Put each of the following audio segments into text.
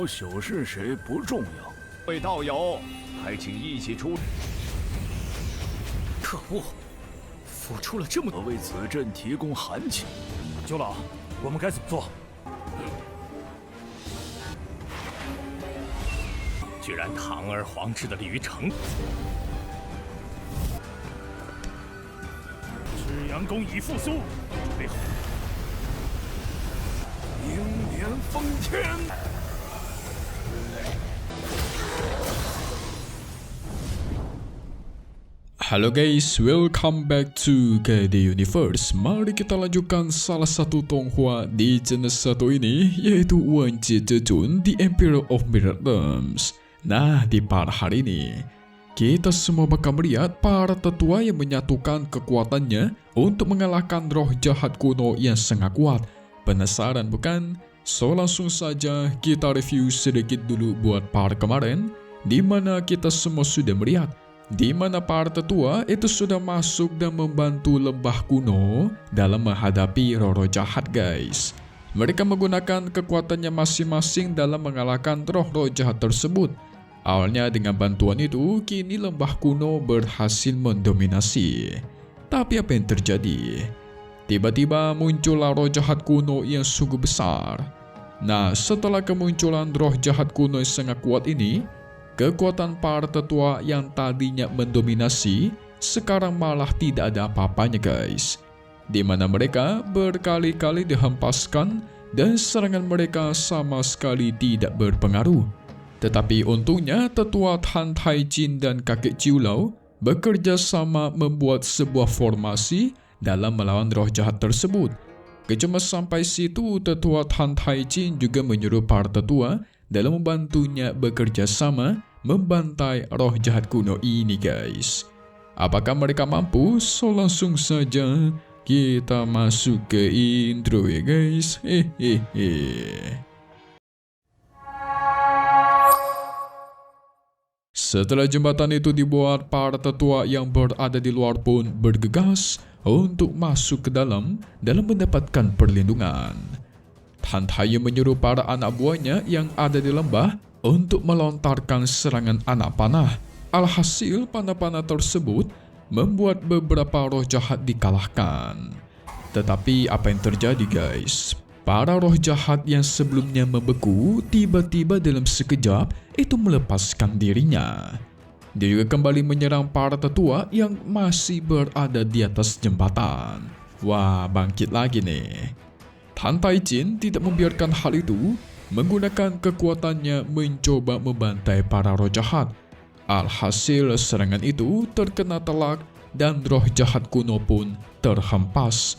朽是谁不重要，各位道友，还请一起出。可恶，付出了这么多，为此阵提供寒气。九老，我们该怎么做？居然堂而皇之的立于城，赤阳宫已复苏，准备好。迎年封天。Halo guys, welcome back to KD Universe. Mari kita lanjutkan salah satu Tonghua di channel satu ini, yaitu Wen Jie Zhejun, The Emperor of Mirror Realms. Nah, di part hari ini, kita semua bakal melihat para tetua yang menyatukan kekuatannya untuk mengalahkan roh jahat kuno yang sangat kuat. Penasaran bukan? So langsung saja kita review sedikit dulu buat part kemarin, di mana kita semua sudah melihat di mana para tetua itu sudah masuk dan membantu lembah kuno dalam menghadapi roh-roh jahat guys. Mereka menggunakan kekuatannya masing-masing dalam mengalahkan roh-roh jahat tersebut. Awalnya dengan bantuan itu, kini lembah kuno berhasil mendominasi. Tapi apa yang terjadi? Tiba-tiba muncullah roh jahat kuno yang sungguh besar. Nah, setelah kemunculan roh jahat kuno yang sangat kuat ini, kekuatan para tetua yang tadinya mendominasi sekarang malah tidak ada apa-apanya guys. Di mana mereka berkali-kali dihempaskan dan serangan mereka sama sekali tidak berpengaruh. Tetapi untungnya tetua Han Taijin dan kakek Ciulau bekerja sama membuat sebuah formasi dalam melawan roh jahat tersebut. Cuma sampai situ tetua Han Taijin juga menyuruh para tetua dalam membantunya bekerja sama membantai roh jahat kuno ini guys. Apakah mereka mampu? So langsung saja kita masuk ke intro ya guys. Setelah jembatan itu dibuat, para tetua yang berada di luar pun bergegas untuk masuk ke dalam mendapatkan perlindungan. Han Taijin menyuruh para anak buahnya yang ada di lembah untuk melontarkan serangan anak panah. Alhasil panah-panah tersebut membuat beberapa roh jahat dikalahkan. Tetapi apa yang terjadi guys? Para roh jahat yang sebelumnya membeku tiba-tiba dalam sekejap itu melepaskan dirinya. Dia juga kembali menyerang para tetua yang masih berada di atas jembatan. Wah, bangkit lagi nih. Han Taijin tidak membiarkan hal itu, menggunakan kekuatannya mencoba membantai para roh jahat. Alhasil serangan itu terkena telak dan roh jahat kuno pun terhempas.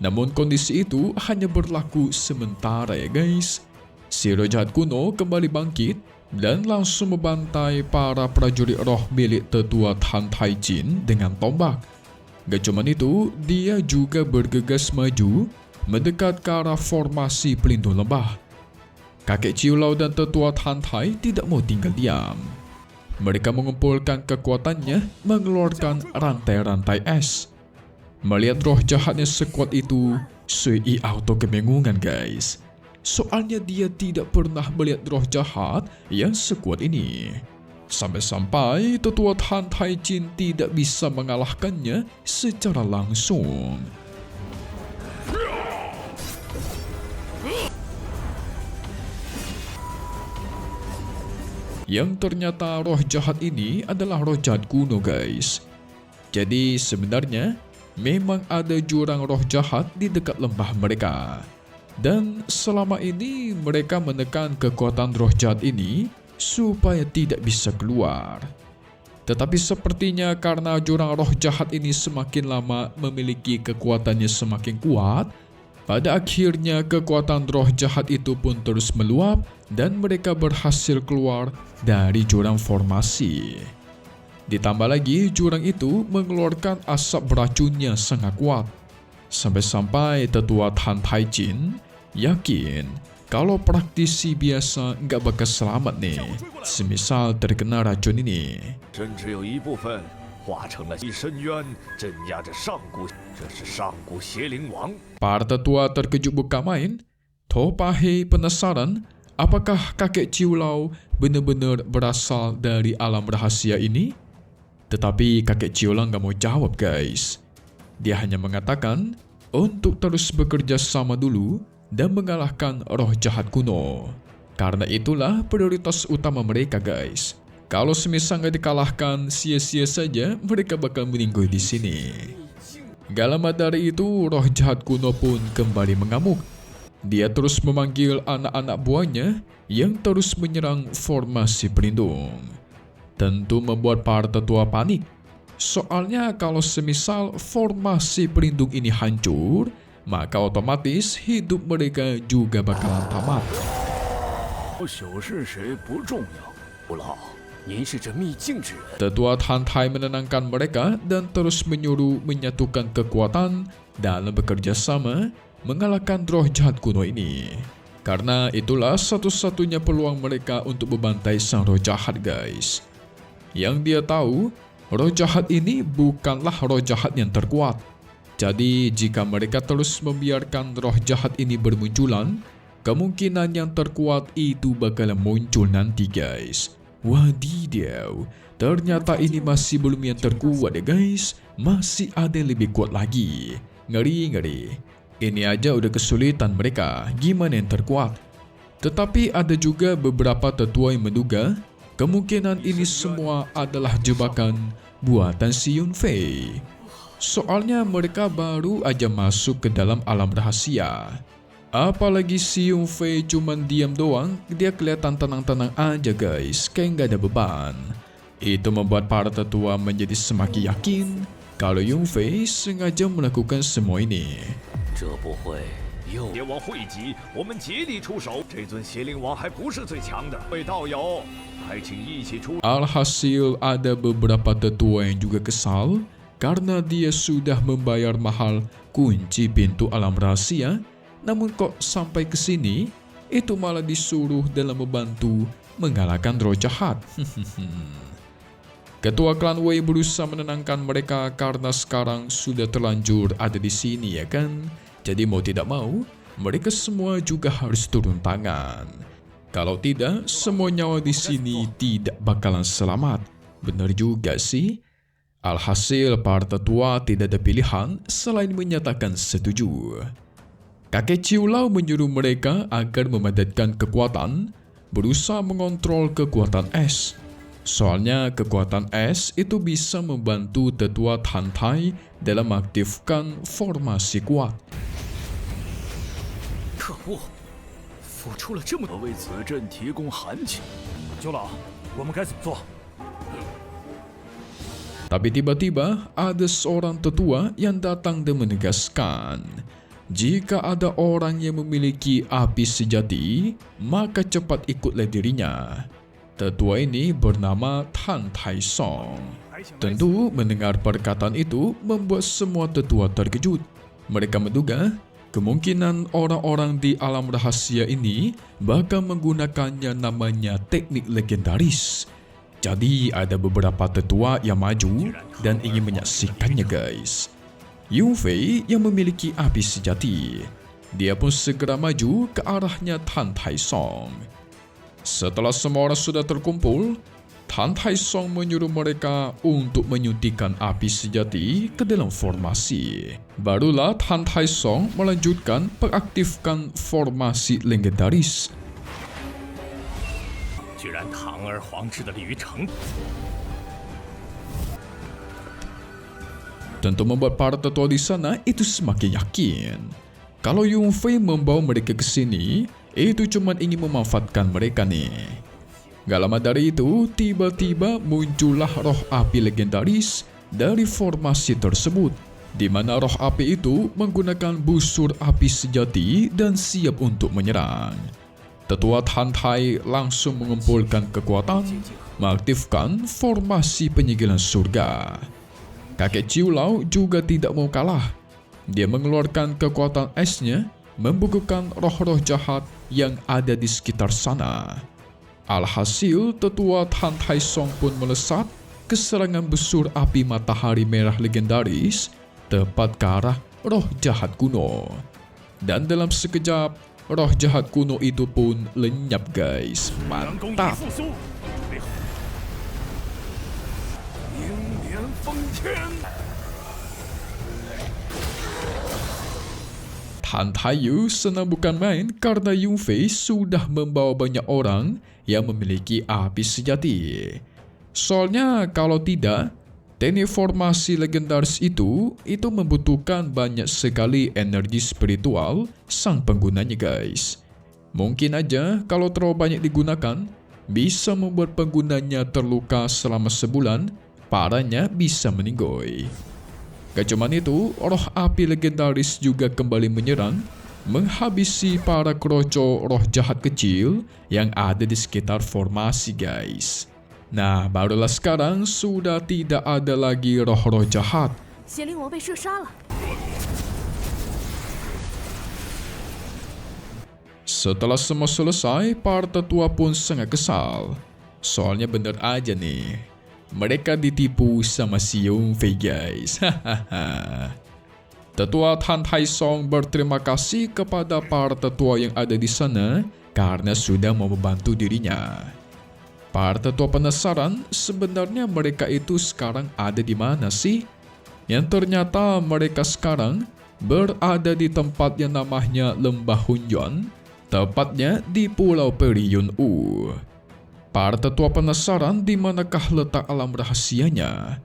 Namun kondisi itu hanya berlaku sementara ya guys. Si roh jahat kuno kembali bangkit dan langsung membantai para prajurit roh milik tetua Han Taijin dengan tombak. Gak cuma itu, dia juga bergegas maju mendekat ke arah formasi pelindung lembah. Kakek Ciulau dan tetua Han Tai tidak mau tinggal diam. Mereka mengumpulkan kekuatannya mengeluarkan rantai-rantai es. Melihat roh jahatnya sekuat itu, Sui Auto kebingungan guys. Soalnya dia tidak pernah melihat roh jahat yang sekuat ini. Sampai-sampai tetua Han Taijin tidak bisa mengalahkannya secara langsung. Yang ternyata roh jahat ini adalah roh jahat kuno guys. Jadi sebenarnya memang ada jurang roh jahat di dekat lembah mereka. Dan selama ini mereka menekan kekuatan roh jahat ini supaya tidak bisa keluar. Tetapi sepertinya karena jurang roh jahat ini semakin lama memiliki kekuatannya semakin kuat, pada akhirnya kekuatan roh jahat itu pun terus meluap dan mereka berhasil keluar dari jurang formasi. Ditambah lagi jurang itu mengeluarkan asap beracun yang sangat kuat. Sampai-sampai tetua Han Taijin yakin kalau praktisi biasa nggak bakal selamat nih, semisal terkena racun ini. 甚至有一部分化成了一深渊，镇压着上古，这是上古邪灵王。 Para tetua terkejut bukan main. Topahe penasaran Apakah kakek Ciulau benar-benar berasal dari alam rahasia ini? Tetapi kakek Ciulau nggak mau jawab guys. Dia hanya mengatakan untuk terus bekerja sama dulu dan mengalahkan roh jahat kuno. Karena itulah prioritas utama mereka guys. Kalau semisal nggak dikalahkan, sia-sia saja mereka bakal meninggal di sini. Gak lama dari itu, roh jahat kuno pun kembali mengamuk. Dia terus memanggil anak-anak buahnya yang terus menyerang formasi pelindung. Tentu membuat para tetua panik. Soalnya kalau semisal formasi pelindung ini hancur, maka otomatis hidup mereka juga bakalan tamat. Tetua Tantai menenangkan mereka dan terus menyuruh menyatukan kekuatan dalam bekerja sama mengalahkan roh jahat kuno ini. Karena itulah satu-satunya peluang mereka untuk membantai sang roh jahat guys. Yang dia tahu, roh jahat ini bukanlah roh jahat yang terkuat. Jadi jika mereka terus membiarkan roh jahat ini bermunculan, kemungkinan yang terkuat itu bakal muncul nanti guys. Wadidaw, ternyata ini masih belum yang terkuat ya guys. Masih ada yang lebih kuat lagi. Ngeri-ngeri. Ini aja udah kesulitan mereka, gimana yang terkuat? Tetapi ada juga beberapa tetua yang menduga kemungkinan ini semua adalah jebakan buatan si Yunfei. Soalnya mereka baru aja masuk ke dalam alam rahasia. Apalagi si Yunfei cuman diam doang, dia kelihatan tenang-tenang aja guys, kayak nggak ada beban. Itu membuat para tetua menjadi semakin yakin kalau Yunfei sengaja melakukan semua ini. 这不会又邪王汇集，我们竭力出手。这尊邪灵王还不是最强的，各位道友，还请一起出。 Alhasil ada beberapa tetua yang juga kesal karena dia sudah membayar mahal kunci pintu alam rahasia, namun kok sampai ke sini itu malah disuruh dalam membantu mengalahkan roh jahat. Ketua klan Wei berusaha menenangkan mereka karena sekarang sudah terlanjur ada di sini ya kan. Jadi mau tidak mau, mereka semua juga harus turun tangan. Kalau tidak, semua nyawa di sini tidak bakalan selamat. Benar juga sih. Alhasil para tetua tidak ada pilihan selain menyatakan setuju. Kakek Ciulau menyuruh mereka agar memadatkan kekuatan, berusaha mengontrol kekuatan es. Soalnya kekuatan es itu bisa membantu tetua Tantai dalam mengaktifkan formasi kuat. 可恶，付出了这么多，为此阵提供寒气。九老，我们该怎么做？ Tapi tiba-tiba ada seorang tetua yang datang dan menegaskan, jika ada orang yang memiliki api sejati, maka cepat ikutlah dirinya. Tetua ini bernama Tan Tai Song. Tentu mendengar perkataan itu membuat semua tetua terkejut. Mereka menduga kemungkinan orang-orang di alam rahasia ini bakal menggunakannya namanya teknik legendaris. Jadi ada beberapa tetua yang maju dan ingin menyaksikannya guys. Yunfei yang memiliki api sejati. Dia pun segera maju ke arahnya Tan Tai Song. Setelah semua orang sudah terkumpul, Tan Tai Song menyuruh mereka untuk menyuntikkan api sejati ke dalam formasi. Barulah Tan Tai Song melanjutkan mengaktifkan formasi legendaris. 居然堂而皇之的鲤鱼城， Tentu membuat para tetua di sana itu semakin yakin kalau Yunfei membawa mereka ke sini itu cuma ingin memanfaatkan mereka nih. Gak lama dari itu, tiba-tiba muncullah roh api legendaris dari formasi tersebut, di mana roh api itu menggunakan busur api sejati dan siap untuk menyerang. Tetua Tantai langsung mengumpulkan kekuatan, mengaktifkan formasi penyegelan surga. Kakek Ciulau juga tidak mau kalah. Dia mengeluarkan kekuatan esnya, membukukan roh-roh jahat yang ada di sekitar sana. Alhasil, tetua Tan Tai Song pun melesat ke serangan busur api matahari merah legendaris tepat ke arah roh jahat kuno. Dan dalam sekejap, roh jahat kuno itu pun lenyap guys. Mantap. Han Taiyu senang bukan main karena Yunfei sudah membawa banyak orang yang memiliki api sejati. Soalnya kalau tidak, teknik formasi legendaris itu membutuhkan banyak sekali energi spiritual sang penggunanya guys. Mungkin aja kalau terlalu banyak digunakan, bisa membuat penggunanya terluka selama sebulan, parahnya bisa meninggoy. Gak cuman itu, roh api legendaris juga kembali menyerang, menghabisi para kroco roh jahat kecil yang ada di sekitar formasi guys. Nah, barulah sekarang sudah tidak ada lagi roh-roh jahat. Setelah semua selesai, para tetua pun sangat kesal. Soalnya bener aja nih, mereka ditipu sama si Yunfei guys. Tetua Han Taisong berterima kasih kepada para tetua yang ada di sana karena sudah mau membantu dirinya. Para tetua penasaran sebenarnya mereka itu sekarang ada di mana sih? Yang ternyata mereka sekarang berada di tempat yang namanya Lembah Hunyuan, tepatnya di Pulau Peri Yun-U. Para tetua penasaran di manakah letak alam rahasianya.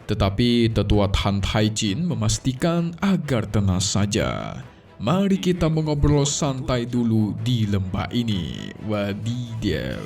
Tetapi tetua Han Taijin memastikan agar tenang saja. Mari kita mengobrol santai dulu di lembah ini. Wadidaw.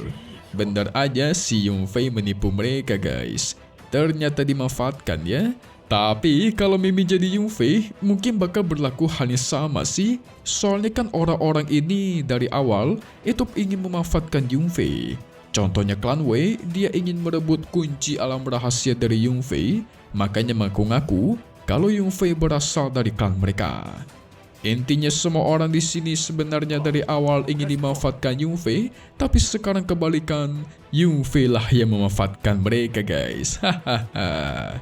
Benar aja si Yunfei menipu mereka guys. Ternyata dimanfaatkan ya. Tapi kalau Mimi jadi Yunfei, mungkin bakal berlaku hal yang sama sih. Soalnya kan orang-orang ini dari awal itu ingin memanfaatkan Yunfei. Contohnya klan Wei, dia ingin merebut kunci alam rahasia dari Yunfei, makanya mengaku-ngaku kalau Yunfei berasal dari klan mereka. Intinya semua orang di sini sebenarnya dari awal ingin dimanfaatkan Yunfei, tapi sekarang kebalikan, Yunfei lah yang memanfaatkan mereka guys. Hahaha.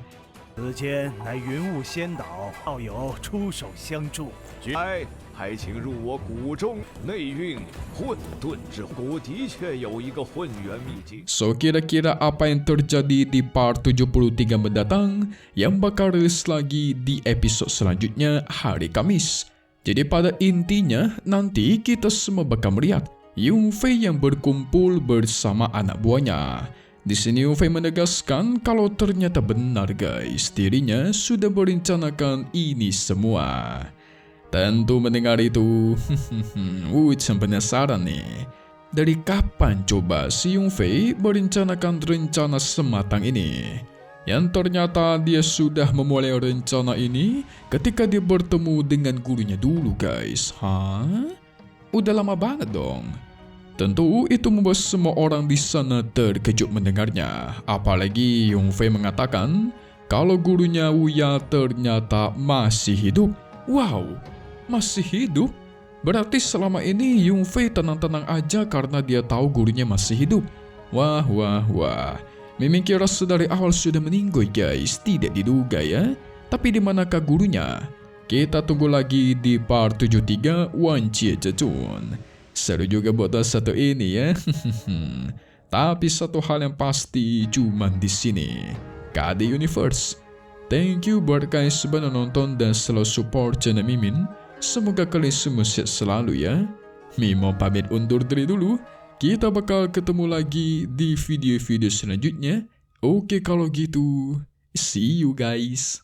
此间乃云雾仙岛，道友出手相助。来，还请入我谷中。内蕴混沌之谷的确有一个混元秘境。 So kira-kira apa yang terjadi di part 73 mendatang yang bakal rilis lagi di episode selanjutnya hari Kamis. Jadi pada intinya nanti kita semua bakal melihat Yunfei yang berkumpul bersama anak buahnya. Di sini Yunfei menegaskan kalau ternyata benar guys, dirinya sudah merencanakan ini semua. Tentu mendengar itu, Wuchan penasaran nih. Dari kapan coba si Yunfei merencanakan rencana sematang ini? Yang ternyata dia sudah memulai rencana ini ketika dia bertemu dengan gurunya dulu guys. Hah? Udah lama banget dong. Tentu itu membuat semua orang di sana terkejut mendengarnya. Apalagi Yunfei mengatakan kalau gurunya Wuya ternyata masih hidup. Wow, masih hidup? Berarti selama ini Yunfei tenang-tenang aja karena dia tahu gurunya masih hidup. Wah. Memang kira dari awal sudah meninggal guys, tidak diduga ya. Tapi di manakah gurunya? Kita tunggu lagi di part 73 Wanjie Zhezun. Seru juga buat satu ini ya. Tapi satu hal yang pasti cuman di sini, KD Universe. Thank you buat kalian semua nonton dan selalu support channel Mimin. Semoga kalian semua sehat selalu ya. Mimo pamit undur diri dulu. Kita bakal ketemu lagi di video-video selanjutnya. Oke kalau gitu, see you guys.